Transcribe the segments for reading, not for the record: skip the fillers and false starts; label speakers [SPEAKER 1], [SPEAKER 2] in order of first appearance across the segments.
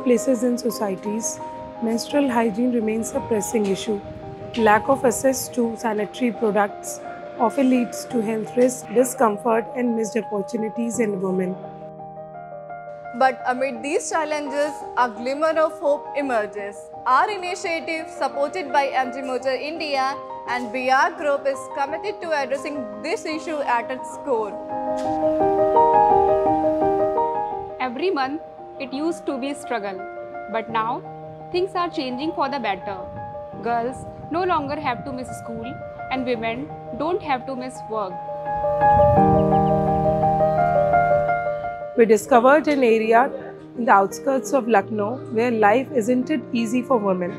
[SPEAKER 1] places in societies, menstrual hygiene remains a pressing issue. Lack of access to sanitary products often leads to health risks, discomfort, and missed opportunities in women.
[SPEAKER 2] But amid these challenges, a glimmer of hope emerges. Our initiative, supported by MG Motor India and Beeaar Group, is committed to addressing this issue at its core.
[SPEAKER 3] Every month, it used to be a struggle, but now things are changing for the better. Girls no longer have to miss school, and women don't have to miss work.
[SPEAKER 1] We discovered an area in the outskirts of Lucknow where life isn't it easy for women.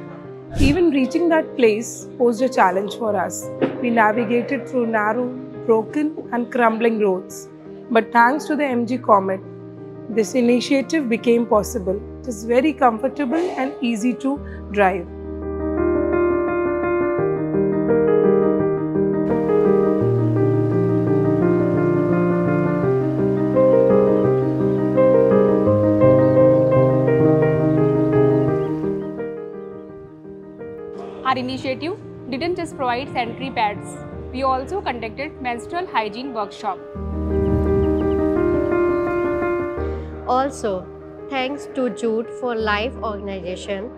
[SPEAKER 1] Even reaching that place posed a challenge for us. We navigated through narrow, broken and crumbling roads. But thanks to the MG Comet, this initiative became possible. It is very comfortable and easy to drive.
[SPEAKER 3] Our initiative didn't just provide sanitary pads, we also conducted menstrual hygiene workshop.
[SPEAKER 4] Also, thanks to Jude for Life organization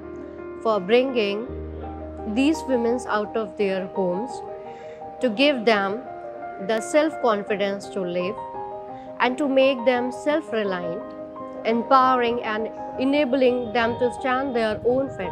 [SPEAKER 4] for bringing these women out of their homes to give them the self-confidence to live and to make them self-reliant, empowering and enabling them to stand their own feet.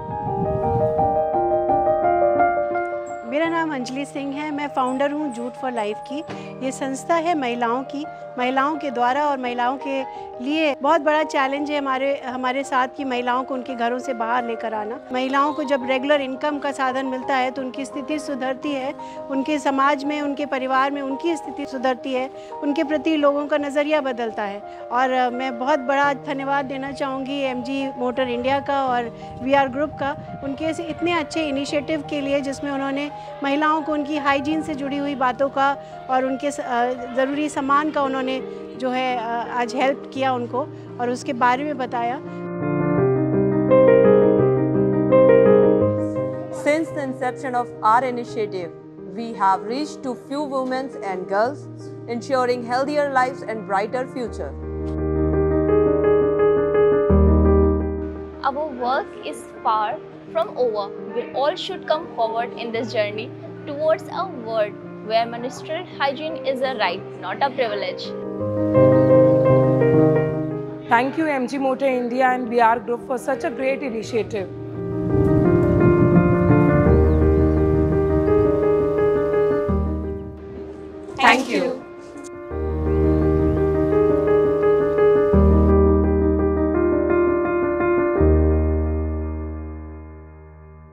[SPEAKER 5] मेरा नाम अंजलि सिंह है। मैं founder हूँ jute for life की। ये संस्था है महिलाओं की, महिलाओं के द्वारा और महिलाओं के लिए बहुत बड़ा चैलेंज है हमारे साथ की महिलाओं को उनके घरों से बाहर लेकर आना। महिलाओं को जब रेगुलर इनकम का साधन मिलता है तो उनकी स्थिति सुधरती है, उनके समाज में, उनके परिवार में उनकी स्थिति सुधरती है, उनके प्रति लोगों का नज़रिया बदलता है। और मैं बहुत बड़ा धन्यवाद देना चाहूँगी एमजी मोटर इंडिया का और बीआर ग्रुप का, उनके इतने अच्छे इनिशिएटिव के लिए जिसमें उन्होंने महिलाओं को उनकी हाइजीन से जुड़ी हुई बातों का और उनके ज़रूरी सामान का उन्होंने जो है आज हेल्प किया उनको और उसके बारे में बताया।
[SPEAKER 2] Since the inception of our initiative, we have reached to few women and girls, ensuring healthier lives and brighter future.
[SPEAKER 6] Our work is far from over. We all should come forward in this journey towards a world where menstrual hygiene is a right, not a privilege.
[SPEAKER 1] Thank you MG Motor India and Beeaar Group for such a great initiative.